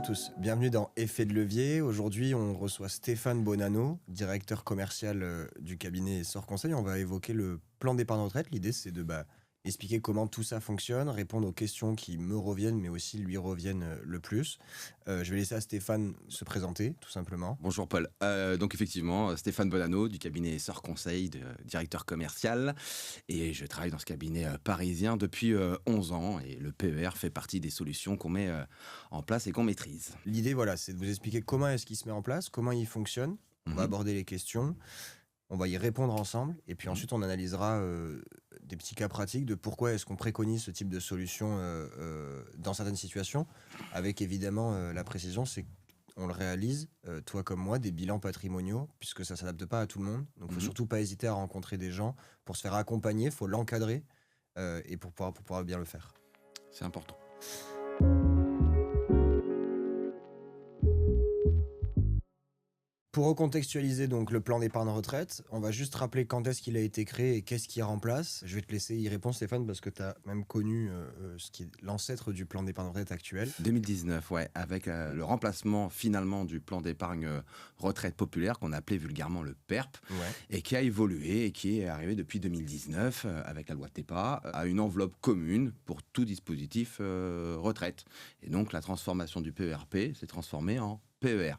tous, bienvenue dans Effet de levier. Aujourd'hui, on reçoit Stéphane Bonanno, directeur commercial du cabinet Sort Conseil. On va évoquer le plan d'épargne retraite. L'idée, c'est de expliquer comment tout ça fonctionne, répondre aux questions qui me reviennent, mais aussi lui reviennent le plus. Je vais laisser à Stéphane se présenter, tout simplement. Bonjour Paul. Donc effectivement, Stéphane Bonanno du cabinet Sort Conseil, directeur commercial. Et je travaille dans ce cabinet parisien depuis 11 ans. Et le PER fait partie des solutions qu'on met en place et qu'on maîtrise. L'idée, voilà, c'est de vous expliquer comment est-ce qu'il se met en place, comment il fonctionne. On va aborder les questions, on va y répondre ensemble. Et puis ensuite, on analysera des petits cas pratiques de pourquoi est-ce qu'on préconise ce type de solution dans certaines situations. Avec évidemment la précision, c'est on le réalise, toi comme moi, des bilans patrimoniaux, puisque ça ne s'adapte pas à tout le monde. Donc, il ne faut surtout pas hésiter à rencontrer des gens pour se faire accompagner, il faut l'encadrer et pour pouvoir bien le faire. C'est important. Pour recontextualiser donc le plan d'épargne retraite, on va juste rappeler quand est-ce qu'il a été créé et qu'est-ce qui remplace. Je vais te laisser y répondre, Stéphane, parce que tu as même connu ce qui est l'ancêtre du plan d'épargne retraite actuel. 2019, ouais, avec le remplacement finalement du plan d'épargne retraite populaire qu'on appelait vulgairement le PERP, et qui a évolué et qui est arrivé depuis 2019 avec la loi TEPA à une enveloppe commune pour tout dispositif retraite. Et donc la transformation du PERP s'est transformée en PER.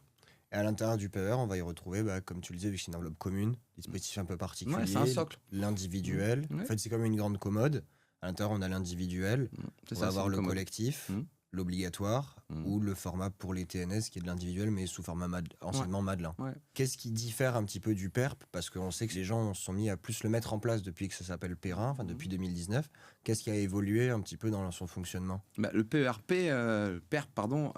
Et à l'intérieur du PER, on va y retrouver, comme tu le disais, vu que c'est une enveloppe commune, dispositif un peu particulier, Ouais, c'est un socle. L'individuel. Ouais. En fait, c'est comme une grande commode. À l'intérieur, on a l'individuel, on va avoir le collectif, l'obligatoire ou le format pour les TNS qui est de l'individuel mais sous format anciennement Madelin. Ouais. Qu'est-ce qui diffère un petit peu du PERP? Parce qu'on sait que les gens se sont mis à plus le mettre en place depuis que ça s'appelle Perrin, depuis 2019. Qu'est-ce qui a évolué un petit peu dans son fonctionnement? Le PERP,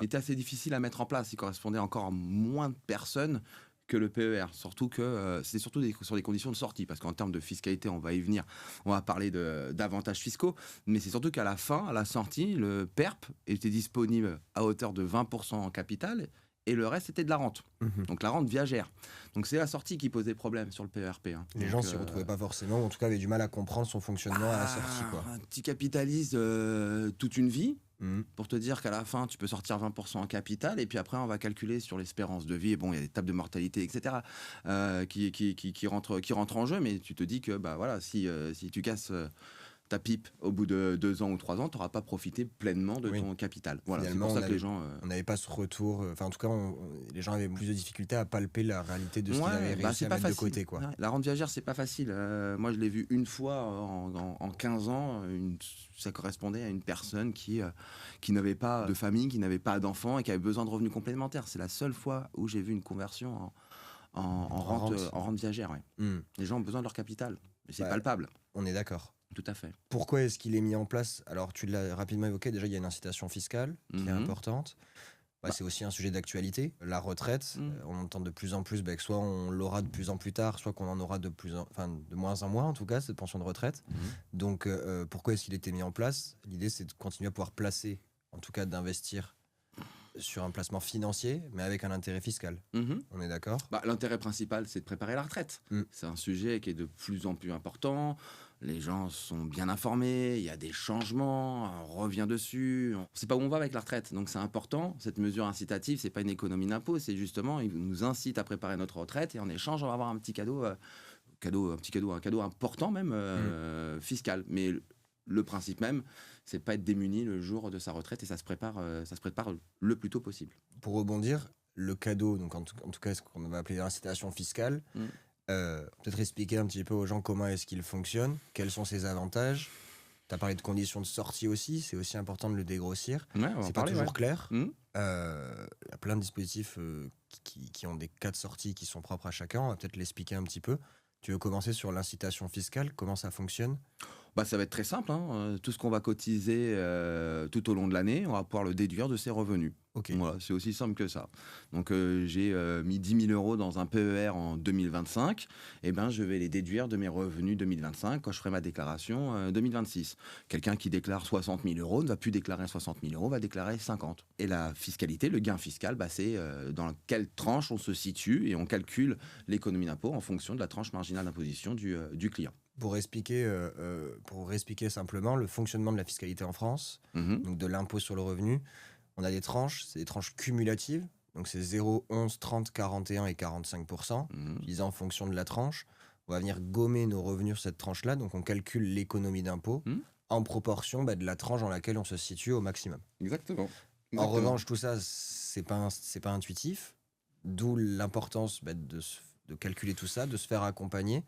était assez difficile à mettre en place. Il correspondait encore à moins de personnes que le PER, surtout que c'était surtout sur des conditions de sortie, parce qu'en termes de fiscalité, on va y venir, on va parler d'avantages fiscaux, mais c'est surtout qu'à la fin, à la sortie, le PERP était disponible à hauteur de 20% en capital, et le reste était de la rente, donc la rente viagère. Donc c'est la sortie qui posait problème sur le PERP. Les gens s'y retrouvaient pas forcément, ou en tout cas avaient du mal à comprendre son fonctionnement à la sortie. Tu capitalises toute une vie, pour te dire qu'à la fin, tu peux sortir 20% en capital, et puis après, on va calculer sur l'espérance de vie. Et bon, il y a des tables de mortalité, etc., qui rentrent en jeu, mais tu te dis que si tu casses ta pipe au bout de 2 ans ou 3 ans, tu n'auras pas profité pleinement de ton capital. Voilà, finalement, c'est pour ça que les gens... On n'avait pas ce retour. En tout cas, les gens avaient plus de difficultés à palper la réalité de ce qu'ils avaient réussi à mettre de côté. Ouais, la rente viagère, c'est pas facile. Moi, je l'ai vu une fois en 15 ans. Ça correspondait à une personne qui n'avait pas de famille, qui n'avait pas d'enfants et qui avait besoin de revenus complémentaires. C'est la seule fois où j'ai vu une conversion en rente viagère. Ouais. Les gens ont besoin de leur capital. Mais c'est palpable. On est d'accord. Tout à fait. Pourquoi est-ce qu'il est mis en place? Alors, tu l'as rapidement évoqué, déjà, il y a une incitation fiscale qui est importante. C'est aussi un sujet d'actualité. La retraite, on entend de plus en plus que soit on l'aura de plus en plus tard, soit qu'on en aura de moins en moins, en tout cas, cette pension de retraite. Donc, pourquoi est-ce qu'il était mis en place? L'idée, c'est de continuer à pouvoir placer, en tout cas d'investir sur un placement financier, mais avec un intérêt fiscal. On est d'accord? L'intérêt principal, c'est de préparer la retraite. C'est un sujet qui est de plus en plus important. Les gens sont bien informés, il y a des changements, on revient dessus. On ne sait pas où on va avec la retraite, donc c'est important. Cette mesure incitative, c'est pas une économie d'impôt, c'est justement, il nous incite à préparer notre retraite et en échange, on va avoir un petit cadeau, un cadeau important même, fiscal. Mais le principe même, c'est de pas être démuni le jour de sa retraite et ça se prépare le plus tôt possible. Pour rebondir, le cadeau, donc en tout cas ce qu'on va appeler l'incitation fiscale, peut-être expliquer un petit peu aux gens comment est-ce qu'il fonctionne, quels sont ses avantages. Tu as parlé de conditions de sortie aussi, c'est aussi important de le dégrossir. C'est pas toujours clair. Il y a plein de dispositifs qui ont des cas de sortie qui sont propres à chacun, on va peut-être l'expliquer un petit peu. Tu veux commencer sur l'incitation fiscale, comment ça fonctionne? Ça va être très simple. Tout ce qu'on va cotiser tout au long de l'année, on va pouvoir le déduire de ses revenus. Voilà, c'est aussi simple que ça. Donc, j'ai mis 10 000 euros dans un PER en 2025. Je vais les déduire de mes revenus 2025 quand je ferai ma déclaration 2026. Quelqu'un qui déclare 60 000 euros ne va plus déclarer 60 000 euros, va déclarer 50. Et la fiscalité, le gain fiscal, c'est dans quelle tranche on se situe et on calcule l'économie d'impôt en fonction de la tranche marginale d'imposition du client. Pour expliquer simplement le fonctionnement de la fiscalité en France, donc de l'impôt sur le revenu, On a des tranches, c'est des tranches cumulatives. Donc c'est 0, 11, 30, 41 et 45%. Utilisé en fonction de la tranche. On va venir gommer nos revenus sur cette tranche-là. Donc on calcule l'économie d'impôt en proportion de la tranche dans laquelle on se situe au maximum. Exactement. En revanche, tout ça, c'est pas intuitif. D'où l'importance de calculer tout ça, de se faire accompagner.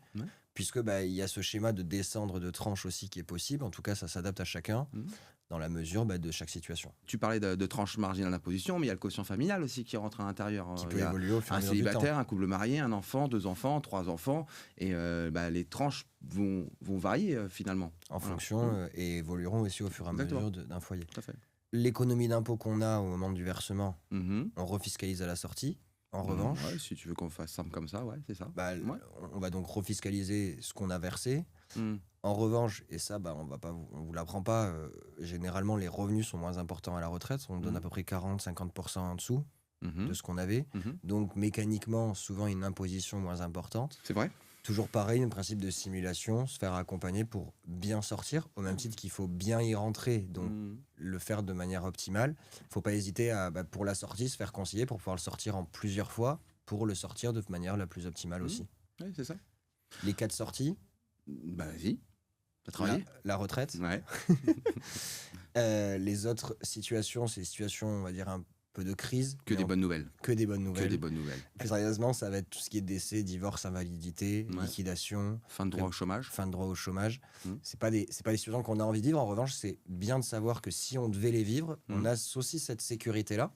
Puisque il y a ce schéma de descendre de tranche aussi qui est possible. En tout cas, ça s'adapte à chacun. Dans la mesure de chaque situation. Tu parlais de tranche marginale d'imposition, mais il y a le quotient familial aussi qui rentre à l'intérieur. Qui peut évoluer au fur et à mesure du temps. Un célibataire, un couple marié, un enfant, 2 enfants, 3 enfants, et les tranches vont varier finalement. En fonction, et évolueront aussi au fur et à mesure d'un foyer. Tout à fait. L'économie d'impôt qu'on a au moment du versement, on refiscalise à la sortie. En revanche... si tu veux qu'on fasse simple comme ça, c'est ça. On va donc refiscaliser ce qu'on a versé. En revanche, et ça, on vous l'apprend pas, généralement les revenus sont moins importants à la retraite, on donne à peu près 40-50% en dessous de ce qu'on avait. Donc mécaniquement, souvent une imposition moins importante. C'est vrai. Toujours pareil, le principe de simulation, se faire accompagner pour bien sortir, au même titre qu'il faut bien y rentrer, donc le faire de manière optimale. Il ne faut pas hésiter à, pour la sortie, se faire conseiller pour pouvoir le sortir en plusieurs fois, pour le sortir de manière la plus optimale aussi. Oui, c'est ça. Les cas de sortie. Vas-y. T'as travaillé la retraite. Ouais. Les autres situations, c'est des situations, on va dire, un peu de crise. Que des bonnes nouvelles. Que des bonnes nouvelles. Que des bonnes nouvelles. Plus sérieusement, ça va être tout ce qui est décès, divorce, invalidité, liquidation. Fin de droit au chômage. Fin de droit au chômage. C'est pas des situations qu'on a envie de vivre. En revanche, c'est bien de savoir que si on devait les vivre, on a aussi cette sécurité-là,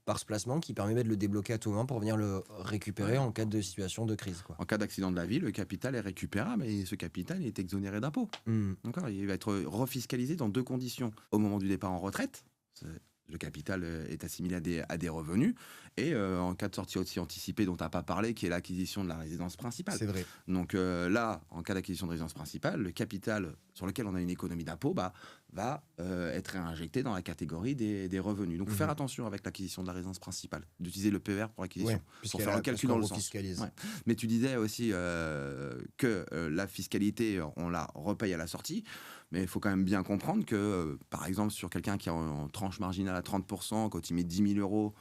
par ce placement, qui permet de le débloquer à tout moment pour venir le récupérer en cas de situation de crise. En cas d'accident de la vie, le capital est récupérable et ce capital est exonéré d'impôts. D'accord. Il va être refiscalisé dans 2 conditions. Au moment du départ en retraite, le capital est assimilé à des revenus, et en cas de sortie aussi anticipée dont tu n'as pas parlé, qui est l'acquisition de la résidence principale. C'est vrai. Donc là, en cas d'acquisition de résidence principale, le capital sur lequel on a une économie d'impôt va être réinjecté dans la catégorie des revenus. Donc faire attention avec l'acquisition de la résidence principale, d'utiliser le PER pour l'acquisition, pour faire le calcul dans le sens. Mais tu disais aussi que la fiscalité, on la repaye à la sortie. Mais il faut quand même bien comprendre que, par exemple, sur quelqu'un qui est en tranche marginale à 30%, quand il met 10 000 euros,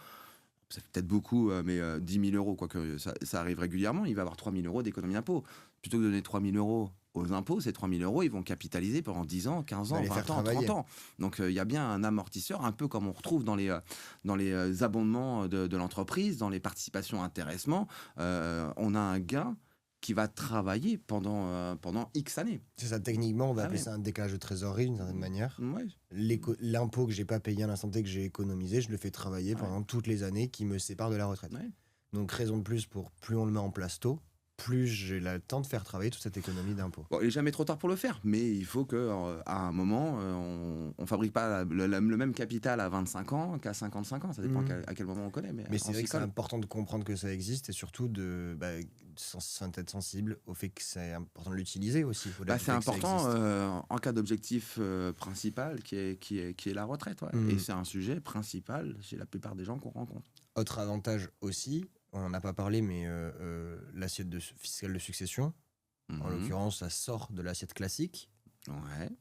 ça fait peut-être beaucoup, mais 10 000 euros, quoique ça arrive régulièrement, il va avoir 3 000 euros d'économie d'impôt. Plutôt que de donner 3 000 euros aux impôts, ces 3 000 euros, ils vont capitaliser pendant 10 ans, 15 ans, 20 ans, 30 ans. Donc il y a bien un amortisseur, un peu comme on retrouve dans les abondements de l'entreprise, dans les participations intéressements. On a un gain qui va travailler pendant X années. C'est ça, techniquement, on va appeler ça un décalage de trésorerie d'une certaine manière. L'impôt que j'ai pas payé à l'instant T, que j'ai économisé, je le fais travailler pendant toutes les années qui me séparent de la retraite. Donc raison de plus pour plus on le met en place tôt, plus j'ai le temps de faire travailler toute cette économie d'impôt. Bon, il n'est jamais trop tard pour le faire, mais il faut qu'à un moment, on ne fabrique pas le même capital à 25 ans qu'à 55 ans. Ça dépend à quel moment on connaît. Mais c'est vrai que c'est important de comprendre que ça existe et surtout d'être sensible au fait que c'est important de l'utiliser aussi. C'est important en cas d'objectif principal qui est la retraite. Et c'est un sujet principal chez la plupart des gens qu'on rencontre. Autre avantage aussi, on n'en a pas parlé, mais l'assiette fiscale de succession, en l'occurrence, ça sort de l'assiette classique.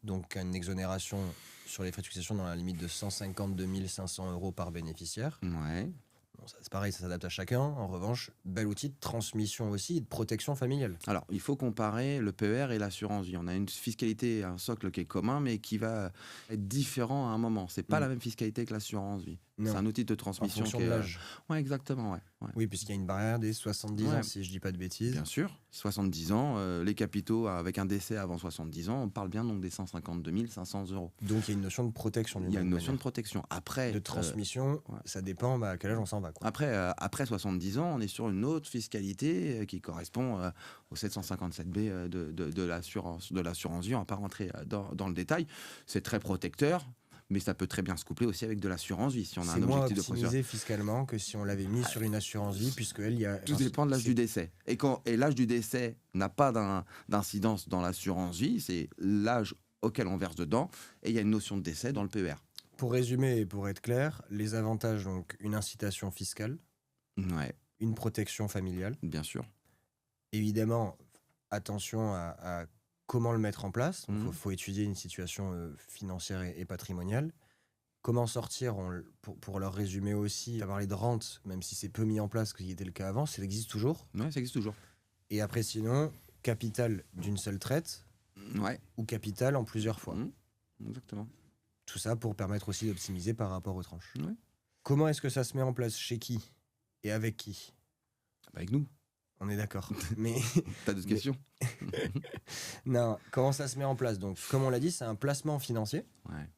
Donc une exonération sur les frais de succession dans la limite de 152 500 euros par bénéficiaire. Bon, c'est pareil, ça s'adapte à chacun. En revanche, bel outil de transmission aussi et de protection familiale. Alors, il faut comparer le PER et l'assurance vie. On a une fiscalité, un socle qui est commun, mais qui va être différent à un moment. C'est pas la même fiscalité que l'assurance vie. C'est un outil de transmission. En fonction de l'âge. Exactement. Oui, puisqu'il y a une barrière des 70 ans, si je dis pas de bêtises. Bien sûr, 70 ans, les capitaux avec un décès avant 70 ans, on parle bien donc des 152 500 euros. Donc il y a une notion de protection. Il y a une notion de protection. Après, de transmission, ça dépend à quel âge on s'en va. Après 70 ans, on est sur une autre fiscalité qui correspond au 757B de l'assurance vie. On va pas rentrer dans le détail. C'est très protecteur. Mais ça peut très bien se coupler aussi avec de l'assurance vie si on a un objectif de protection. C'est moins optimisé fiscalement que si on l'avait mis sur une assurance vie, puisque il y a. Tout dépend de l'âge du décès. Et l'âge du décès n'a pas d'incidence dans l'assurance vie, c'est l'âge auquel on verse dedans, et il y a une notion de décès dans le PER. Pour résumer et pour être clair, les avantages, donc une incitation fiscale, une protection familiale. Bien sûr. Évidemment, attention à comment le mettre en place. Il faut étudier une situation financière et patrimoniale. Comment sortir, pour leur résumer aussi, à parler de rente, même si c'est peu mis en place, ce qui était le cas avant, ça existe toujours. Ouais, ça existe toujours. Et après, sinon, capital d'une seule traite ou capital en plusieurs fois. Exactement. Tout ça pour permettre aussi d'optimiser par rapport aux tranches. Ouais. Comment est-ce que ça se met en place? Chez qui? Et avec qui? Avec nous. On est d'accord. Mais t'as d'autres questions? Non, comment ça se met en place? Donc, comme on l'a dit, c'est un placement financier. Ouais.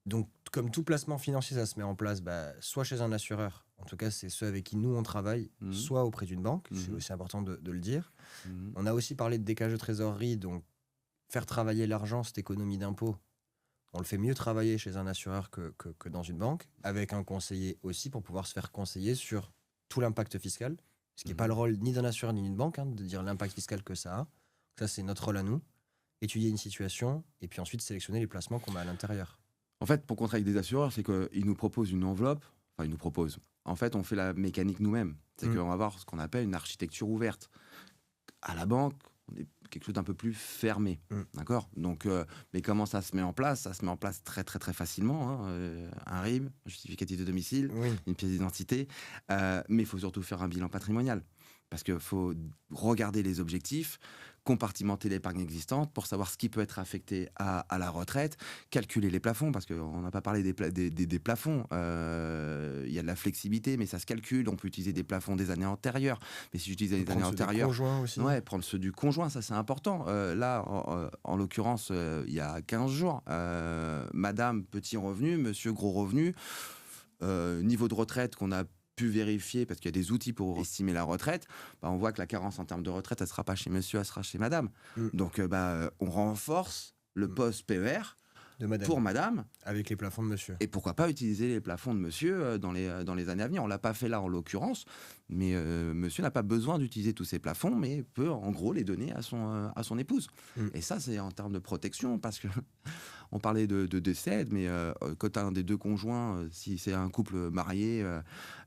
Donc, comme tout placement financier, ça se met en place soit chez un assureur, en tout cas, c'est ceux avec qui nous on travaille, soit auprès d'une banque, c'est aussi important de le dire. On a aussi parlé de décalage de trésorerie, donc faire travailler l'argent, cette économie d'impôt, on le fait mieux travailler chez un assureur que dans une banque, avec un conseiller aussi pour pouvoir se faire conseiller sur tout l'impact fiscal, ce qui n'est pas le rôle ni d'un assureur ni d'une banque, de dire l'impact fiscal que ça a. Ça, c'est notre rôle à nous. Étudier une situation et puis ensuite sélectionner les placements qu'on met à l'intérieur. En fait, pour contracter avec des assureurs, c'est qu'ils nous proposent une enveloppe. Enfin, ils nous proposent. En fait, on fait la mécanique nous-mêmes. C'est qu'on va avoir ce qu'on appelle une architecture ouverte. À la banque, on est quelque chose d'un peu plus fermé. D'accord? Donc, mais comment ça se met en place? Ça se met en place très, très, très facilement. Un RIB, un justificatif de domicile, une pièce d'identité. Mais il faut surtout faire un bilan patrimonial. Parce qu'il faut regarder les objectifs, compartimenter l'épargne existante pour savoir ce qui peut être affecté à la retraite, calculer les plafonds, parce qu'on n'a pas parlé des plafonds. Il y a de la flexibilité, mais ça se calcule. On peut utiliser des plafonds des années antérieures. Mais si j'utilise les années antérieures... Aussi. Ouais, prendre ceux du conjoint, ça c'est important. Là, en l'occurrence, il y a 15 jours, madame, petit revenu, monsieur, gros revenu, niveau de retraite qu'on a pu vérifier, parce qu'il y a des outils pour estimer la retraite, on voit que la carence en termes de retraite, elle ne sera pas chez monsieur, elle sera chez madame. Donc, on renforce le poste PER pour madame. Avec les plafonds de monsieur. Et pourquoi pas utiliser les plafonds de monsieur dans les années à venir. On ne l'a pas fait là, en l'occurrence, mais monsieur n'a pas besoin d'utiliser tous ces plafonds, mais peut, en gros, les donner à son épouse. Et ça, c'est en termes de protection, parce que... On parlait de décès, mais quand un des deux conjoints, si c'est un couple marié,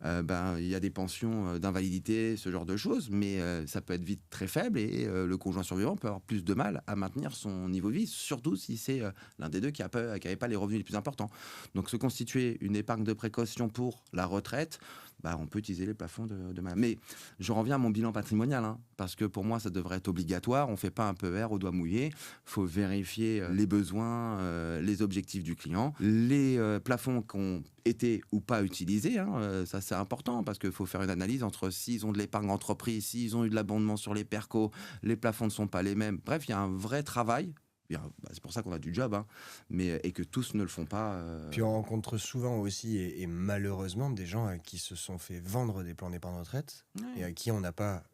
il y a des pensions d'invalidité, ce genre de choses, mais ça peut être vite très faible et le conjoint survivant peut avoir plus de mal à maintenir son niveau de vie, surtout si c'est l'un des deux qui n'avait pas les revenus les plus importants. Donc se constituer une épargne de précaution pour la retraite, on peut utiliser les plafonds de madame. Mais je reviens à mon bilan patrimonial, parce que pour moi, ça devrait être obligatoire. On ne fait pas un PER au doigt mouillé. Il faut vérifier les besoins, les objectifs du client, les plafonds qui ont été ou pas utilisés. Ça, c'est important, parce qu'il faut faire une analyse entre s'ils ont de l'épargne entreprise, s'ils ont eu de l'abondement sur les percos, les plafonds ne sont pas les mêmes. Bref, il y a un vrai travail. C'est pour ça qu'on a du job, et que tous ne le font pas. Puis on rencontre souvent aussi, et malheureusement, des gens qui se sont fait vendre des plans d'épargne retraite et à qui on n'a pas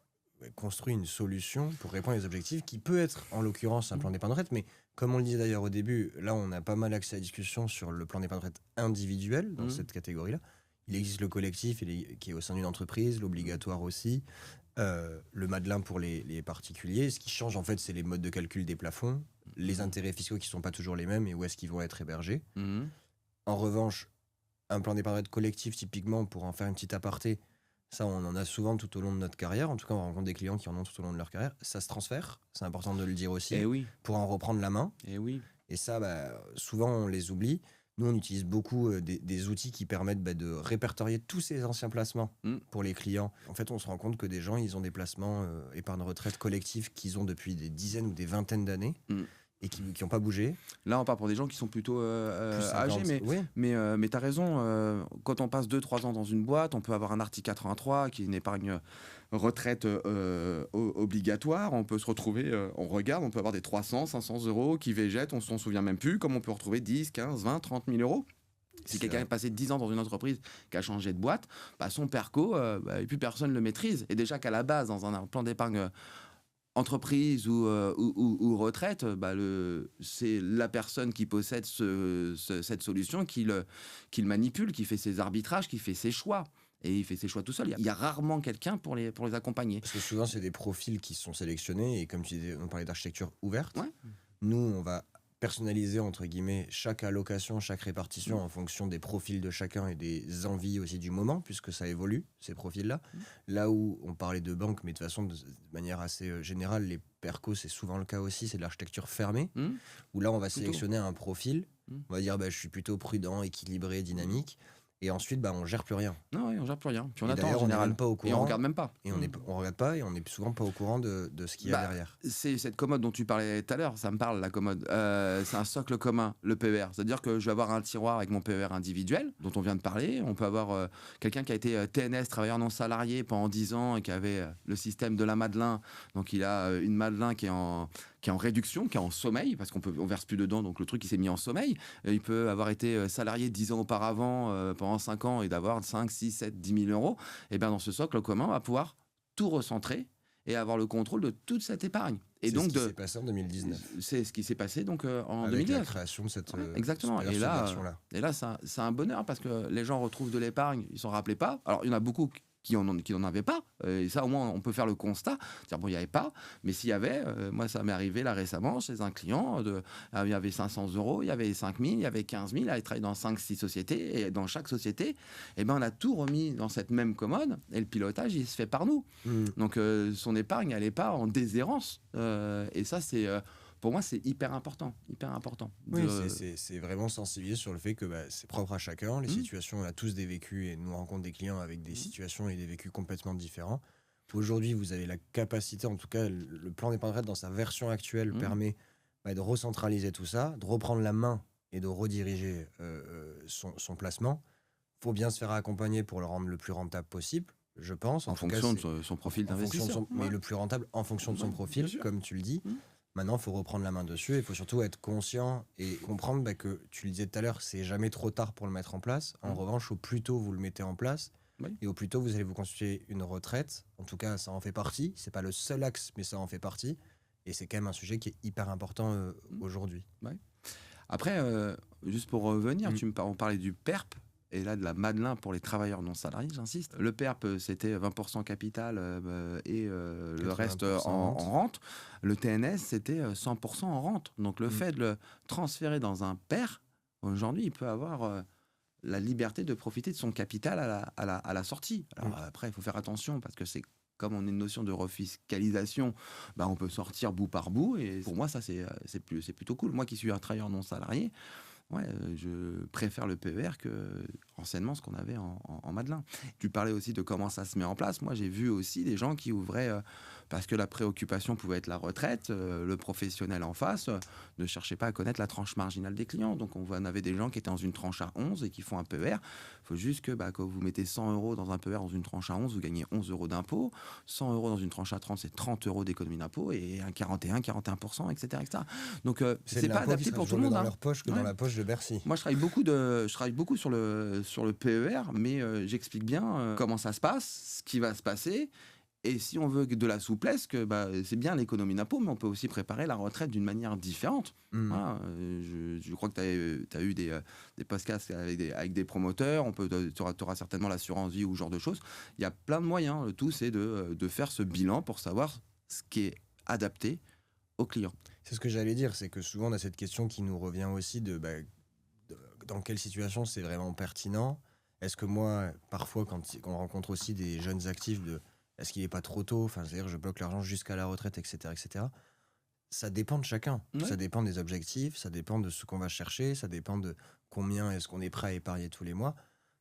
construit une solution pour répondre aux objectifs, qui peut être, en l'occurrence, un plan d'épargne retraite, mais comme on le disait d'ailleurs au début, là on a pas mal accès à la discussion sur le plan d'épargne retraite individuel, dans cette catégorie-là. Il existe le collectif qui est au sein d'une entreprise, l'obligatoire aussi, le Madelin pour les particuliers. Ce qui change, en fait, c'est les modes de calcul des plafonds, les intérêts fiscaux qui ne sont pas toujours les mêmes et où est-ce qu'ils vont être hébergés. En revanche, un plan d'épargne retraite collectif, typiquement, pour en faire une petite aparté, ça, on en a souvent tout au long de notre carrière. En tout cas, on rencontre des clients qui en ont tout au long de leur carrière. Ça se transfère, c'est important de le dire aussi, pour en reprendre la main. Et ça, souvent, on les oublie. Nous, on utilise beaucoup des outils qui permettent de répertorier tous ces anciens placements pour les clients. En fait, on se rend compte que des gens, ils ont des placements épargne retraite collectifs qu'ils ont depuis des dizaines ou des vingtaines d'années et qui n'ont pas bougé. Là, on parle pour des gens qui sont plutôt âgés, mais tu as raison. Quand on passe 2-3 ans dans une boîte, on peut avoir un article 83 qui est une épargne retraite obligatoire. On peut se retrouver, on regarde, on peut avoir des 300, 500 euros qui végètent, on s'en souvient même plus, comme on peut retrouver 10, 15, 20, 30 000 euros. Si quelqu'un est passé 10 ans dans une entreprise qui a changé de boîte, son perco, et plus personne ne le maîtrise. Et déjà qu'à la base, dans un plan d'épargne entreprise ou retraite, c'est la personne qui possède cette solution qui le manipule, qui fait ses arbitrages, qui fait ses choix. Et il fait ses choix tout seul. Il y a rarement quelqu'un pour les accompagner. Parce que souvent, c'est des profils qui sont sélectionnés. Et comme tu disais, on parlait d'architecture ouverte. Nous, on va personnaliser entre guillemets chaque allocation, chaque répartition en fonction des profils de chacun et des envies aussi du moment, puisque ça évolue, ces profils-là. Là où on parlait de banque, mais de toute façon, de manière assez générale, les percos, c'est souvent le cas aussi, c'est de l'architecture fermée, où là, on va sélectionner un profil, on va dire, je suis plutôt prudent, équilibré, dynamique, et ensuite, on gère plus rien. Non, oui, on gère plus rien. Puis on Et attend en d'ailleurs, on n'est général. même pas au Et on courant. regarde même pas. Et on regarde pas, et on n'est souvent pas au courant de ce qu'il y a derrière. C'est cette commode dont tu parlais tout à l'heure, ça me parle, la commode. C'est un socle commun, le PER. C'est-à-dire que je vais avoir un tiroir avec mon PER individuel, dont on vient de parler. On peut avoir quelqu'un qui a été TNS, travailleur non salarié, pendant 10 ans, et qui avait le système de la Madelin. Donc il a une Madelin qui est en réduction, qui est en sommeil, parce on verse plus dedans, donc le truc il s'est mis en sommeil. Il peut avoir été salarié 10 ans auparavant, pendant 5 ans, et d'avoir 5, 6, 7, 10 000 euros. Et bien dans ce socle commun, on va pouvoir tout recentrer et avoir le contrôle de toute cette épargne. Et donc ce qui s'est passé en 2019. C'est ce qui s'est passé donc en avec 2019. la création de cette exactement. cette Et là, version-là. C'est un bonheur parce que les gens retrouvent de l'épargne, ils s'en rappelaient pas. Alors il y en a beaucoup qui n'en avaient pas. Et ça, au moins, on peut faire le constat. Dire, bon, il n'y avait pas. Mais s'il y avait, moi, ça m'est arrivé là récemment chez un client. Il y avait 500 euros, il y avait 5 000, il y avait 15 000. Il travaille dans 5-6 sociétés. Et dans chaque société, on a tout remis dans cette même commode. Et le pilotage, il se fait par nous. Donc, son épargne, elle n'est pas en déshérence. Et ça, c'est... pour moi, c'est hyper important. Oui, c'est vraiment sensibiliser sur le fait que c'est propre à chacun. Les situations, on a tous des vécus et nous on rencontre des clients avec des situations et des vécus complètement différents. Aujourd'hui, vous avez la capacité, en tout cas, le plan d'épargne retraite dans sa version actuelle permet de recentraliser tout ça, de reprendre la main et de rediriger son placement. Il faut bien se faire accompagner pour le rendre le plus rentable possible, je pense. En fonction de son profil d'investisseur. Mais le plus rentable en fonction de son profil, comme tu le dis. Maintenant, il faut reprendre la main dessus et il faut surtout être conscient et comprendre que, tu le disais tout à l'heure, c'est jamais trop tard pour le mettre en place. En revanche, au plus tôt vous le mettez en place et au plus tôt vous allez vous constituer une retraite. En tout cas, ça en fait partie. C'est pas le seul axe, mais ça en fait partie. Et c'est quand même un sujet qui est hyper important aujourd'hui. Ouais. Après, juste pour revenir, on parlait du PERP. Et là, de la Madelin pour les travailleurs non salariés, j'insiste. Le PERP, c'était 20% capital et le reste en rente. Le TNS, c'était 100% en rente. Donc, le fait de le transférer dans un PER, aujourd'hui, il peut avoir la liberté de profiter de son capital à la sortie. Alors, après, il faut faire attention parce que c'est comme on a une notion de refiscalisation, on peut sortir bout par bout. Et pour moi, ça, c'est plutôt cool. Moi qui suis un travailleur non salarié, je préfère le PER que anciennement ce qu'on avait en Madelin. Tu parlais aussi de comment ça se met en place. Moi, j'ai vu aussi des gens qui ouvraient, parce que la préoccupation pouvait être la retraite, le professionnel en face ne cherchait pas à connaître la tranche marginale des clients. Donc, on avait des gens qui étaient dans une tranche à 11 et qui font un PER. Il faut juste que quand vous mettez 100 euros dans un PER dans une tranche à 11, vous gagnez 11 euros d'impôt. 100 euros dans une tranche à 30, c'est 30 euros d'économie d'impôt et un 41%, etc. Donc, c'est pas adapté pour tout le monde. Dans leur poche que dans la poche de Bercy. Moi, je travaille beaucoup sur le PER, mais j'explique bien comment ça se passe, ce qui va se passer. Et si on veut de la souplesse, c'est bien l'économie d'impôt, mais on peut aussi préparer la retraite d'une manière différente. Voilà, je crois que tu as eu des podcasts avec des promoteurs. Tu auras certainement l'assurance vie ou ce genre de choses. Il y a plein de moyens. Le tout, c'est de faire ce bilan pour savoir ce qui est adapté aux clients. C'est ce que j'allais dire, c'est que souvent on a cette question qui nous revient aussi dans quelle situation c'est vraiment pertinent. Est-ce que moi, parfois, quand on rencontre aussi des jeunes actifs, est-ce qu'il n'est pas trop tôt, c'est-à-dire je bloque l'argent jusqu'à la retraite, etc., etc. Ça dépend de chacun. Ça dépend des objectifs, ça dépend de ce qu'on va chercher, ça dépend de combien est-ce qu'on est prêt à épargner tous les mois.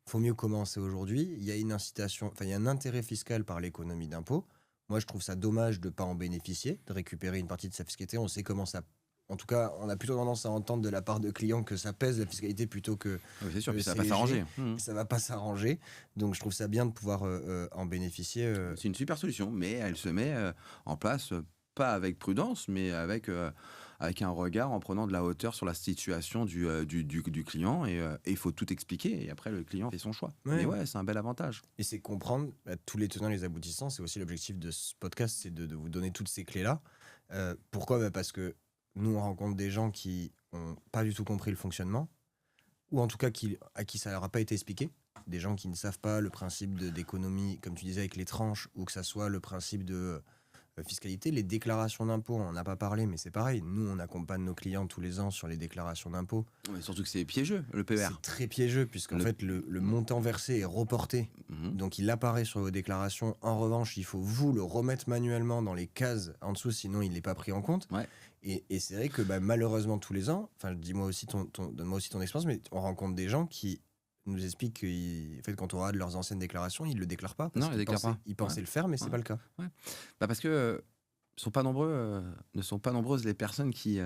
Il faut mieux commencer aujourd'hui. Il y a une incitation, il y a un intérêt fiscal par l'économie d'impôt. Moi, je trouve ça dommage de ne pas en bénéficier, de récupérer une partie de sa fiscalité. On sait comment ça... En tout cas, on a plutôt tendance à entendre de la part de clients que ça pèse la fiscalité plutôt que... Oui, c'est sûr, mais ça va pas s'arranger. Ça va pas s'arranger. Donc, je trouve ça bien de pouvoir en bénéficier. C'est une super solution, mais elle se met en place, pas avec prudence, mais avec un regard en prenant de la hauteur sur la situation du client. Et il faut tout expliquer. Et après, le client fait son choix. Mais c'est un bel avantage. Et c'est comprendre tous les tenants et les aboutissants. C'est aussi l'objectif de ce podcast, c'est de vous donner toutes ces clés-là. Pourquoi ? Parce que nous, on rencontre des gens qui n'ont pas du tout compris le fonctionnement, ou en tout cas à qui ça leur a pas été expliqué. Des gens qui ne savent pas le principe d'économie, comme tu disais, avec les tranches, ou que ça soit le principe fiscalité. Les déclarations d'impôts, on n'en a pas parlé, mais c'est pareil. Nous, on accompagne nos clients tous les ans sur les déclarations d'impôts. Mais surtout que c'est piégeux, le PER. C'est très piégeux, puisqu'en fait, le montant versé est reporté. Donc, il apparaît sur vos déclarations. En revanche, il faut vous le remettre manuellement dans les cases en dessous, sinon il n'est pas pris en compte. Ouais. Et c'est vrai que malheureusement, tous les ans, donne-moi aussi ton expérience, mais on rencontre des gens qui nous expliquent qu'en fait, quand on regarde leurs anciennes déclarations, ils ne le déclarent pas. Non, ils ne déclarent pas. Ils pensaient le faire, mais ce n'est pas le cas. Ouais. Parce que ne sont pas nombreuses les personnes qui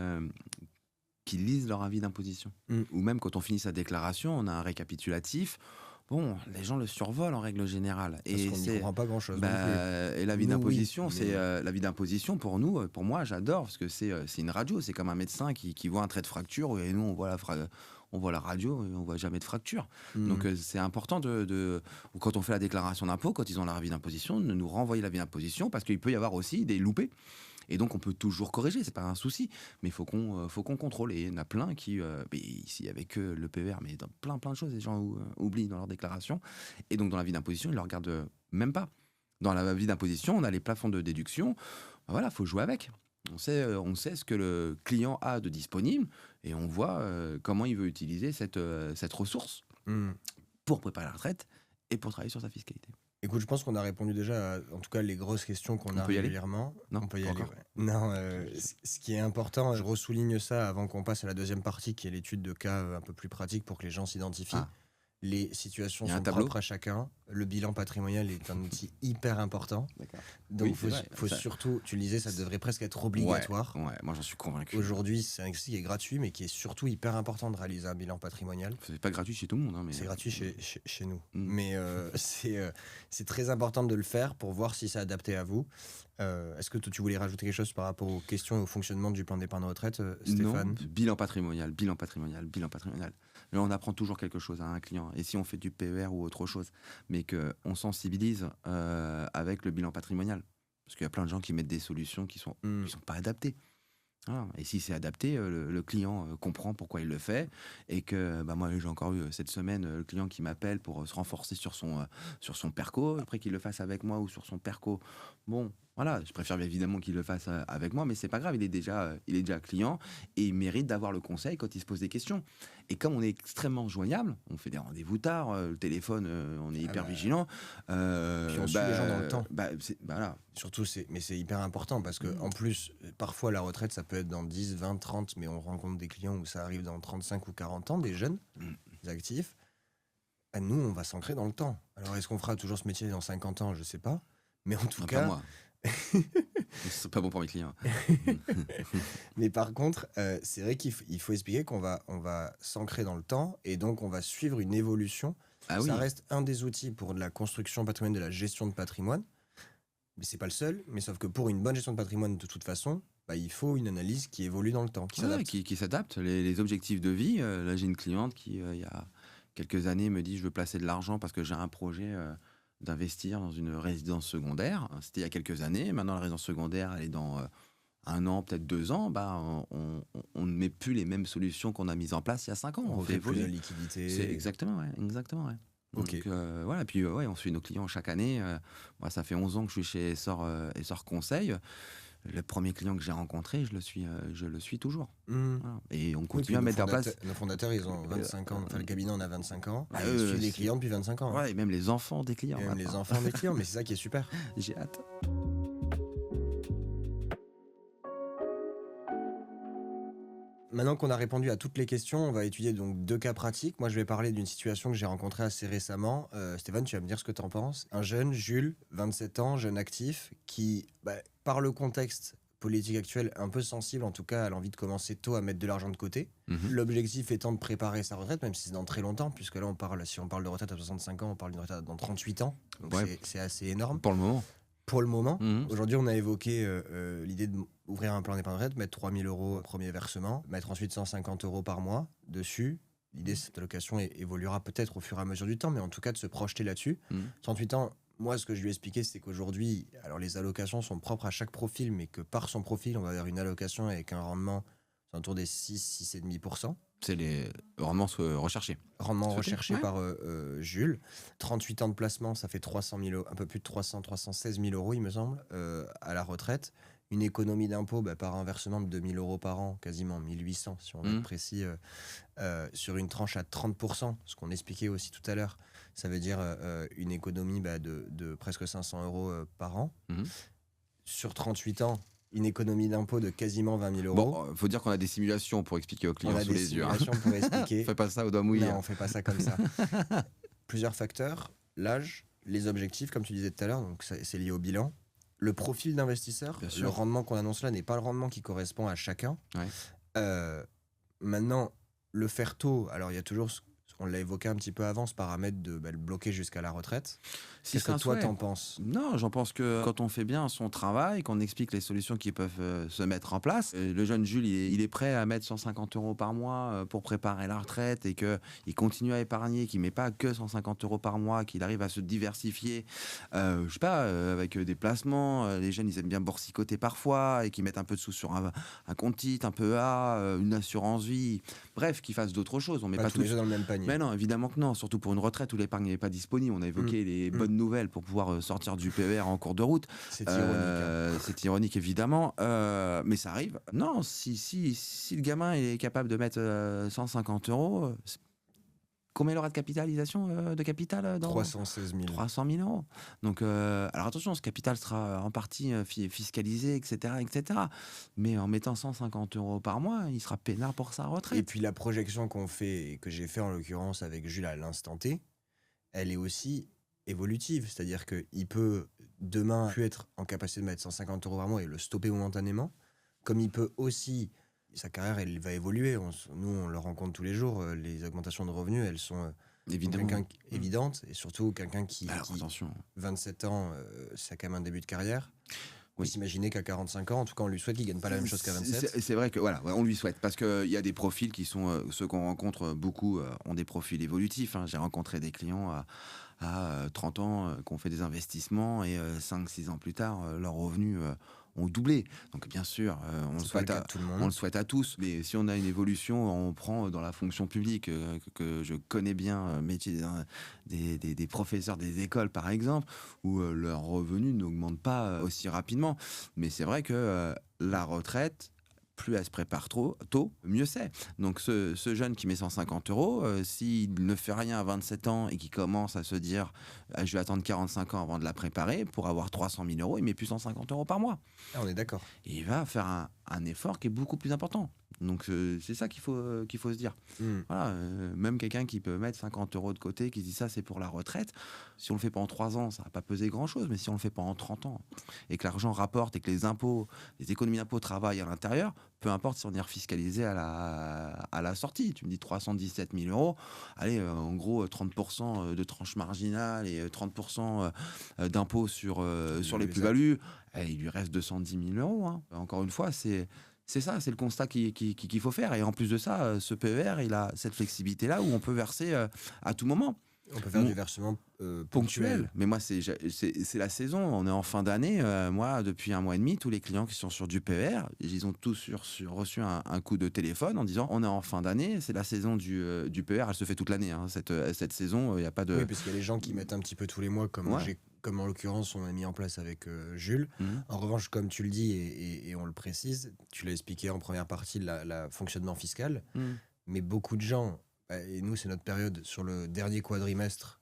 lisent leur avis d'imposition. Ou même quand on finit sa déclaration, on a un récapitulatif. Bon, les gens le survolent en règle générale. Parce qu'on n'y comprend pas grand-chose. Et l'avis d'imposition, c'est l'avis d'imposition pour nous, pour moi, j'adore, parce que c'est une radio, c'est comme un médecin qui voit un trait de fracture, et nous, on voit la radio et on voit jamais de fracture. Donc c'est important quand on fait la déclaration d'impôt, quand ils ont leur avis d'imposition, de nous renvoyer l'avis d'imposition, parce qu'il peut y avoir aussi des loupés. Et donc, on peut toujours corriger, c'est pas un souci. Mais il faut qu'on contrôle. Et il y en a plein qui, ici, avec le PER, mais dans plein de choses, les gens oublient dans leur déclaration. Et donc, dans l'avis d'imposition, ils ne le regardent même pas. Dans l'avis d'imposition, on a les plafonds de déduction. Ben voilà, il faut jouer avec. On sait ce que le client a de disponible et on voit comment il veut utiliser cette ressource pour préparer la retraite et pour travailler sur sa fiscalité. Écoute, je pense qu'on a répondu déjà à, en tout cas, les grosses questions qu'on a régulièrement. Non, on peut y aller. Ouais. Non, ce qui est important, je ressouligne ça avant qu'on passe à la deuxième partie, qui est l'étude de cas un peu plus pratique pour que les gens s'identifient. Les situations sont propres à chacun. Le bilan patrimonial est un outil hyper important. D'accord. Donc, il faut surtout, tu le disais, ça devrait presque être obligatoire. Ouais, moi j'en suis convaincu. Aujourd'hui, c'est un exercice qui est gratuit, mais qui est surtout hyper important de réaliser un bilan patrimonial. C'est pas gratuit chez tout le monde. Hein, mais c'est gratuit chez nous. Mais c'est très important de le faire pour voir si c'est adapté à vous. Est-ce que tu voulais rajouter quelque chose par rapport aux questions et au fonctionnement du plan d'épargne retraite, Stéphane ? Non, bilan patrimonial. Là, on apprend toujours quelque chose à un client. Et si on fait du PER ou autre chose, mais qu'on sensibilise avec le bilan patrimonial. Parce qu'il y a plein de gens qui mettent des solutions qui sont pas adaptées. Voilà. Et si c'est adapté, le client comprend pourquoi il le fait. Et que moi, j'ai encore eu cette semaine le client qui m'appelle pour se renforcer sur son perco. Après qu'il le fasse avec moi ou sur son perco, bon, voilà, je préfère évidemment qu'il le fasse avec moi, mais c'est pas grave, il est déjà client et il mérite d'avoir le conseil quand il se pose des questions. Et comme on est extrêmement joignable, on fait des rendez-vous tard, le téléphone, on est hyper vigilant. Puis on suit les gens dans le temps. Voilà. Surtout, mais c'est hyper important parce que en plus, parfois la retraite, ça peut être dans 10, 20, 30, mais on rencontre des clients où ça arrive dans 35 ou 40 ans, des jeunes, des actifs. Nous, on va s'ancrer dans le temps. Alors, est-ce qu'on fera toujours ce métier dans 50 ans ? Je sais pas. Mais en tout cas... Pas moi. C'est pas bon pour mes clients. Mais par contre, c'est vrai qu'il faut expliquer qu'on va s'ancrer dans le temps et donc on va suivre une évolution. Ça reste un des outils pour de la construction patrimoniale, de la gestion de patrimoine. Mais c'est pas le seul. Mais sauf que pour une bonne gestion de patrimoine, de toute façon, il faut une analyse qui évolue dans le temps, qui s'adapte. Qui s'adapte. Les objectifs de vie. Là, j'ai une cliente qui, il y a quelques années, me dit je veux placer de l'argent parce que j'ai un projet... d'investir dans une résidence secondaire. C'était il y a quelques années. Maintenant, la résidence secondaire, elle est dans 1 an, peut-être 2 ans. On ne met plus les mêmes solutions qu'on a mises en place il y a 5 ans. On fait évoluer la liquidité. C'est exactement, ouais. Okay. Donc, voilà. Puis, on suit nos clients chaque année. Moi, ça fait 11 ans que je suis chez Essor Conseil. Le premier client que j'ai rencontré, je le suis toujours. Voilà. Et on continue à mettre en place. Nos fondateurs, ils ont 25 ans. Enfin, le cabinet, on a 25 ans. Ils suivent les clients depuis 25 ans. Ouais, et même les enfants des clients. Mais c'est ça qui est super. J'ai hâte. Maintenant qu'on a répondu à toutes les questions, on va étudier donc 2 cas pratiques. Moi, je vais parler d'une situation que j'ai rencontrée assez récemment. Stéphane, tu vas me dire ce que tu en penses. Un jeune, Jules, 27 ans, jeune actif, qui, par le contexte politique actuel, un peu sensible, en tout cas, a l'envie de commencer tôt à mettre de l'argent de côté. L'objectif étant de préparer sa retraite, même si c'est dans très longtemps, puisque là, si on parle de retraite à 65 ans, on parle d'une retraite dans 38 ans. Donc c'est assez énorme. Pour le moment, aujourd'hui, on a évoqué l'idée d'ouvrir un plan d'épargne retraite, mettre 3 000 € au premier versement, mettre ensuite 150 € par mois dessus. L'idée, cette allocation évoluera peut-être au fur et à mesure du temps, mais en tout cas de se projeter là-dessus. 38 ans, moi, ce que je lui ai expliqué, c'est qu'aujourd'hui, alors les allocations sont propres à chaque profil, mais que par son profil, on va avoir une allocation avec un rendement autour des 6,5%. C'est les rendements recherchés. Rendement recherché par Jules. 38 ans de placement, ça fait 300 000 un peu plus de 316 000 euros, il me semble, à la retraite. Une économie d'impôt par un versement de 2 000 euros par an, quasiment 1 800 si on est précis, sur une tranche à 30%, ce qu'on expliquait aussi tout à l'heure. Ça veut dire une économie de presque 500 euros par an. Sur 38 ans, une économie d'impôt de quasiment 20 000 euros. Bon, faut dire qu'on a des simulations pour expliquer aux clients sous les yeux. On a des simulations pour expliquer. On fait pas ça au doigt mouillé. Non, on fait pas ça comme ça. Plusieurs facteurs, l'âge, les objectifs, comme tu disais tout à l'heure, donc c'est lié au bilan. Le profil d'investisseur, le rendement qu'on annonce là n'est pas le rendement qui correspond à chacun. Maintenant, le faire tôt, alors il y a toujours, on l'a évoqué un petit peu avant, ce paramètre de le bloquer jusqu'à la retraite. Qu'est-ce que toi t'en penses ? Non, j'en pense que quand on fait bien son travail, qu'on explique les solutions qui peuvent se mettre en place, le jeune Jules, il est prêt à mettre 150 euros par mois pour préparer la retraite et qu'il continue à épargner, qu'il ne met pas que 150 euros par mois, qu'il arrive à se diversifier, je sais pas, avec des placements. Les jeunes, ils aiment bien boursicoter parfois et qu'ils mettent un peu de sous sur un compte titre, un PEA, une assurance vie. Bref, qu'ils fassent d'autres choses. On met pas tous les œufs dans le même panier. Mais non, évidemment que non. Surtout pour une retraite où l'épargne n'est pas disponible. On a évoqué les bonnes nouvelles pour pouvoir sortir du PER en cours de route. C'est ironique. C'est ironique, évidemment. Mais ça arrive. Non, si le gamin est capable de mettre 150 euros, combien il aura de capitalisation de capital dans 316 000. 300 000 euros. Donc, alors attention, ce capital sera en partie fiscalisé, etc., etc. Mais en mettant 150 euros par mois, il sera peinard pour sa retraite. Et puis la projection qu'on fait, et que j'ai fait en l'occurrence avec Jules à l'instant T, elle est aussi évolutive. C'est-à-dire qu'il peut demain plus être en capacité de mettre 150 euros par mois et le stopper momentanément, comme il peut aussi... Sa carrière, elle va évoluer. Nous, on le rencontre tous les jours. Les augmentations de revenus, elles sont évidentes. Et surtout, quelqu'un qui 27 ans, c'est quand même un début de carrière. On peut s'imaginer qu'à 45 ans, en tout cas, on lui souhaite qu'il ne gagne pas la même chose qu'à 27. C'est vrai que voilà, on lui souhaite. Parce qu'il y a des profils qui sont... ceux qu'on rencontre, beaucoup ont des profils évolutifs. J'ai rencontré des clients à 30 ans qui ont fait des investissements et 5-6 ans plus tard, leurs revenus... ont doublé. Donc bien sûr, on le souhaite à tous. Mais si on a une évolution, on prend dans la fonction publique, que je connais bien, métier des professeurs des écoles par exemple, où leurs revenus n'augmentent pas aussi rapidement. Mais c'est vrai que la retraite, plus elle se prépare tôt, mieux c'est. Donc ce jeune qui met 150 euros, s'il ne fait rien à 27 ans et qui commence à se dire je vais attendre 45 ans avant de la préparer, pour avoir 300 000 euros, il met plus 150 euros par mois. Ah, on est d'accord. Et il va faire un effort qui est beaucoup plus important. Donc c'est ça qu'il faut se dire. Voilà, même quelqu'un qui peut mettre 50 euros de côté, qui dit ça c'est pour la retraite, si on le fait pendant 3 ans, ça va pas peser grand chose, mais si on le fait pendant 30 ans, et que l'argent rapporte, et que les économies d'impôts travaillent à l'intérieur, peu importe si on est refiscalisé à la sortie. Tu me dis 317 000 euros, allez, en gros 30% de tranche marginale et 30% d'impôts sur les plus-values, il lui reste 210 000 euros. Encore une fois, c'est ça, c'est le constat qu'il faut faire. Et en plus de ça, ce PER, il a cette flexibilité-là où on peut verser à tout moment. On peut faire du versement ponctuel. Mais moi, c'est la saison. On est en fin d'année. Moi, depuis 1 mois et demi, tous les clients qui sont sur du PER, ils ont tous reçu un coup de téléphone en disant on est en fin d'année, c'est la saison du PER. Elle se fait toute l'année. Cette saison, il n'y a pas de... Oui, parce qu'il y a les gens qui mettent un petit peu tous les mois, comme en l'occurrence on a mis en place avec Jules. En revanche, comme tu le dis et on le précise, tu l'as expliqué en première partie, le fonctionnement fiscal. Mais beaucoup de gens, et nous c'est notre période, sur le dernier quadrimestre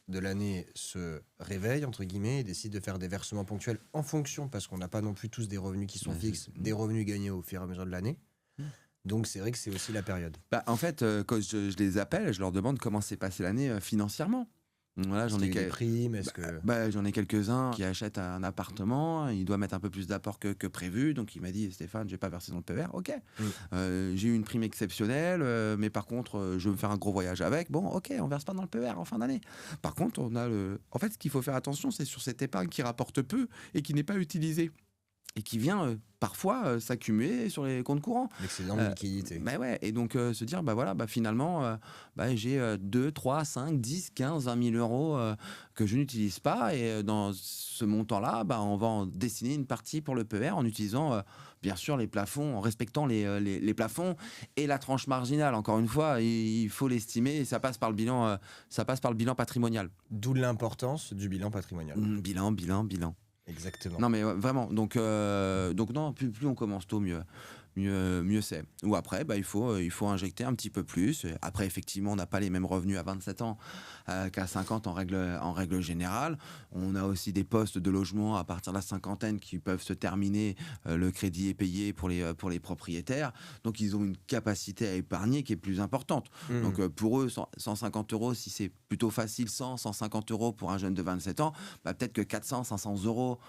de l'année, se réveillent entre guillemets et décident de faire des versements ponctuels en fonction, parce qu'on n'a pas non plus tous des revenus qui sont fixes, des revenus gagnés au fur et à mesure de l'année. Donc c'est vrai que c'est aussi la période. En fait, quand je les appelle, je leur demande comment s'est passée l'année financièrement. Voilà, j'en ai quelques-uns qui achètent un appartement, il doit mettre un peu plus d'apport que prévu, donc il m'a dit Stéphane, je vais pas verser dans le PER, ok. J'ai eu une prime exceptionnelle, mais par contre je veux me faire un gros voyage avec, bon ok, on verse pas dans le PER en fin d'année. Par contre en fait ce qu'il faut faire attention, c'est sur cette épargne qui rapporte peu et qui n'est pas utilisée. et qui vient parfois s'accumuler sur les comptes courants. L'excédent de liquidité. Bah ouais, et donc se dire, finalement, j'ai 2, 3, 5, 10, 15, 20 000 euros que je n'utilise pas, et dans ce montant-là, on va en destiner une partie pour le PER en utilisant, bien sûr, les plafonds, en respectant les plafonds et la tranche marginale. Encore une fois, il faut l'estimer, et ça passe par le bilan patrimonial. D'où l'importance du bilan patrimonial. Bilan. Exactement. Non, mais vraiment, donc non, plus on commence tôt, mieux c'est. Ou après, il faut injecter un petit peu plus. Après, effectivement, on n'a pas les mêmes revenus à 27 ans qu'à 50 en règle générale. On a aussi des postes de logement à partir de la cinquantaine qui peuvent se terminer. Le crédit est payé pour les propriétaires. Donc, ils ont une capacité à épargner qui est plus importante. Donc, pour eux, 150 euros, si c'est plutôt facile, 150 euros pour un jeune de 27 ans, peut-être que 400, 500 euros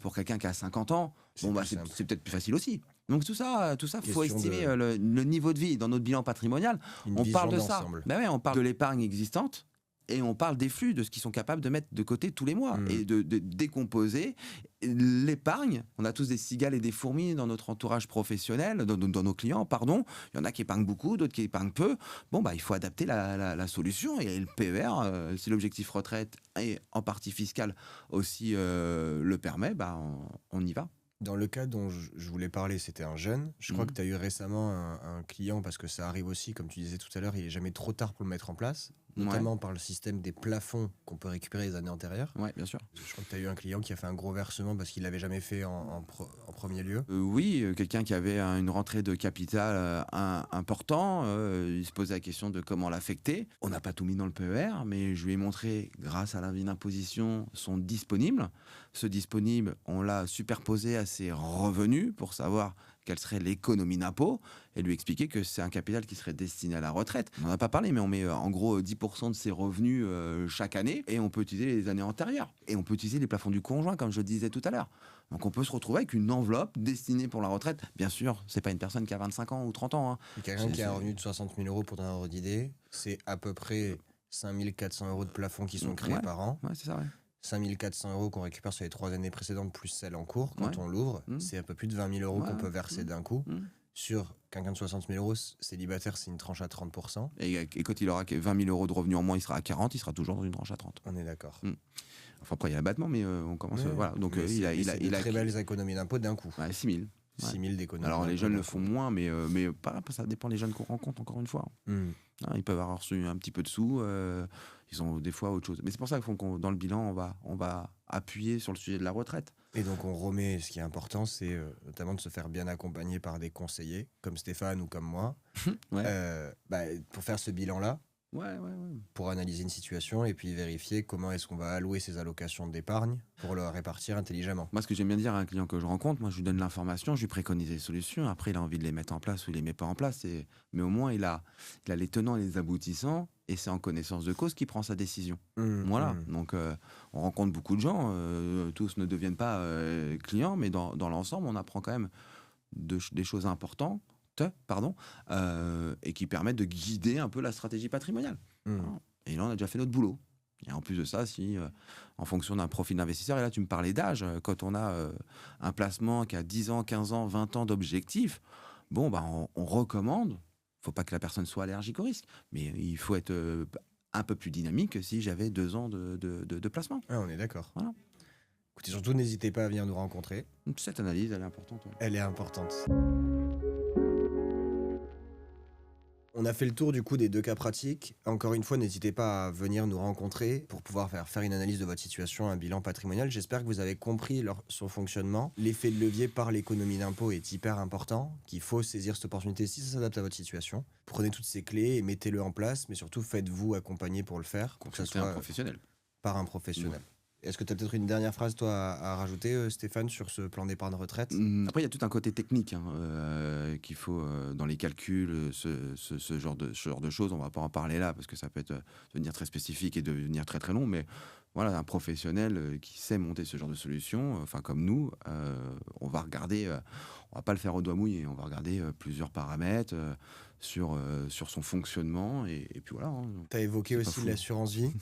pour quelqu'un qui a 50 ans, c'est peut-être plus facile aussi. Donc tout ça, faut estimer le niveau de vie dans notre bilan patrimonial. On parle de ça. On parle de l'épargne existante et on parle des flux, de ce qu'ils sont capables de mettre de côté tous les mois et de décomposer l'épargne. On a tous des cigales et des fourmis dans notre entourage professionnel, dans nos clients, pardon. Il y en a qui épargnent beaucoup, d'autres qui épargnent peu. Il faut adapter la solution, et le PER, si l'objectif retraite et en partie fiscal aussi le permet, on y va. Dans le cas dont je voulais parler, c'était un jeune. Je crois que tu as eu récemment un client, parce que ça arrive aussi, comme tu disais tout à l'heure, il n'est jamais trop tard pour le mettre en place, notamment par le système des plafonds qu'on peut récupérer les années antérieures. Oui, bien sûr. Je crois que tu as eu un client qui a fait un gros versement parce qu'il ne l'avait jamais fait en premier lieu. Oui, quelqu'un qui avait une rentrée de capital important. Il se posait la question de comment l'affecter. On n'a pas tout mis dans le PER, mais je lui ai montré, grâce à l'avis d'imposition, son disponible. Ce disponible, on l'a superposé à ses revenus pour savoir quelle serait l'économie d'impôt, et lui expliquer que c'est un capital qui serait destiné à la retraite. On n'en a pas parlé, mais on met en gros 10% de ses revenus chaque année, et on peut utiliser les années antérieures. Et on peut utiliser les plafonds du conjoint, comme je le disais tout à l'heure. Donc on peut se retrouver avec une enveloppe destinée pour la retraite. Bien sûr, c'est pas une personne qui a 25 ans ou 30 ans. Quelqu'un qui a un revenu de 60 000 euros, pour donner un ordre d'idée, c'est à peu près 5 400 euros de plafond qui sont créés par an. Ouais, c'est ça, ouais. 5 400 euros qu'on récupère sur les 3 années précédentes, plus celle en cours, quand on l'ouvre, c'est un peu plus de 20 000 euros qu'on peut verser d'un coup. Sur quelqu'un de 60 000 euros célibataire, c'est une tranche à 30%. Et quand il aura 20 000 euros de revenus en moins, il sera à 40, il sera toujours dans une tranche à 30. On est d'accord. Enfin, après, il y a l'abattement, mais on commence... voilà. Donc, il a très belles économies d'impôt d'un coup. 6 000. 6 000 d'économies. Alors, les jeunes le font moins, mais ça dépend des jeunes qu'on rencontre, encore une fois. Ils peuvent avoir reçu un petit peu de sous, ils ont des fois autre chose. Mais c'est pour ça que dans le bilan, on va appuyer sur le sujet de la retraite. Et donc on remet, ce qui est important, c'est notamment de se faire bien accompagner par des conseillers, comme Stéphane ou comme moi, pour faire ce bilan-là, pour analyser une situation et puis vérifier comment est-ce qu'on va allouer ses allocations d'épargne pour le répartir intelligemment. Moi, ce que j'aime bien dire à un client que je rencontre, moi je lui donne l'information, je lui préconise les solutions, après il a envie de les mettre en place ou il les met pas en place, mais au moins il a les tenants et les aboutissants, et c'est en connaissance de cause qu'il prend sa décision. Donc on rencontre beaucoup de gens, tous ne deviennent pas clients, mais dans l'ensemble on apprend quand même des choses importantes, et qui permettent de guider un peu la stratégie patrimoniale. Et là, on a déjà fait notre boulot. Et en plus de ça, si en fonction d'un profil d'investisseur, et là tu me parlais d'âge, quand on a un placement qui a 10 ans, 15 ans, 20 ans d'objectifs, on recommande, faut pas que la personne soit allergique au risque, mais il faut être un peu plus dynamique que si j'avais 2 ans de placement. On est d'accord. Voilà. Écoutez, surtout, n'hésitez pas à venir nous rencontrer. Cette analyse, elle est importante. Elle est importante. On a fait le tour du coup des 2 cas pratiques. Encore une fois, n'hésitez pas à venir nous rencontrer pour pouvoir faire une analyse de votre situation, un bilan patrimonial. J'espère que vous avez compris son fonctionnement. L'effet de levier par l'économie d'impôt est hyper important, qu'il faut saisir cette opportunité si ça s'adapte à votre situation. Prenez toutes ces clés et mettez-le en place, mais surtout faites-vous accompagner pour le faire. Pour que ça soit un professionnel. Par un professionnel. Est-ce que tu as peut-être une dernière phrase, toi, à rajouter, Stéphane, sur ce plan d'épargne retraite ? Après, il y a tout un côté technique qu'il faut, dans les calculs, ce genre de choses. On ne va pas en parler là, parce que ça peut devenir très spécifique et devenir très très long, mais voilà, un professionnel qui sait monter ce genre de solution, enfin comme nous, on va regarder, on va pas le faire au doigt mouillé, on va regarder plusieurs paramètres sur son fonctionnement et puis voilà. Hein, tu as évoqué aussi l'assurance vie.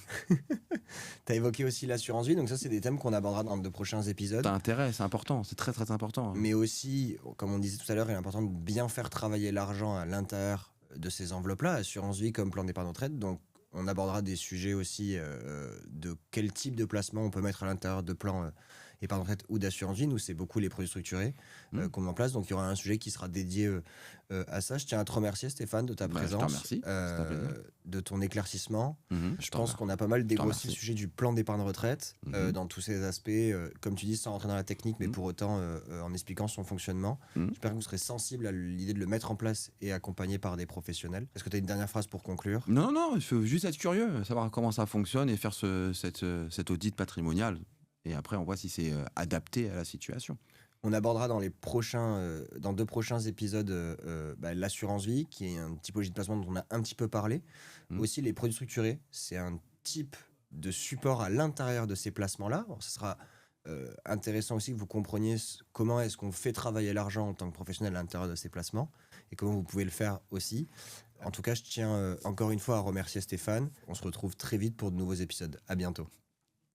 Tu as évoqué aussi l'assurance vie, donc ça c'est des thèmes qu'on abordera dans de prochains épisodes. T'as intérêt, c'est important, c'est très très important. Hein. Mais aussi, comme on disait tout à l'heure, il est important de bien faire travailler l'argent à l'intérieur de ces enveloppes-là, assurance vie comme plan d'épargne retraite. Donc on abordera des sujets aussi de quel type de placement on peut mettre à l'intérieur de plans épargne retraite ou d'assurance vie. Nous, c'est beaucoup les produits structurés qu'on met en place. Donc il y aura un sujet qui sera dédié à ça. Je tiens à te remercier, Stéphane, de ta présence, de ton éclaircissement. Je pense qu'on a pas mal dégrossi le sujet du plan d'épargne retraite dans tous ses aspects, comme tu dis, sans rentrer dans la technique, mais pour autant en expliquant son fonctionnement. J'espère que vous serez sensible à l'idée de le mettre en place et accompagné par des professionnels. Est-ce que tu as une dernière phrase pour conclure ? Non, il faut juste être curieux, savoir comment ça fonctionne et faire cet audit patrimonial. Et après, on voit si c'est adapté à la situation. On abordera dans dans 2 prochains épisodes l'assurance vie, qui est un typologie de placement dont on a un petit peu parlé. Aussi, les produits structurés, c'est un type de support à l'intérieur de ces placements-là. Alors, ce sera intéressant aussi que vous compreniez comment est-ce qu'on fait travailler l'argent en tant que professionnel à l'intérieur de ces placements et comment vous pouvez le faire aussi. En tout cas, je tiens encore une fois à remercier Stéphane. On se retrouve très vite pour de nouveaux épisodes. À bientôt.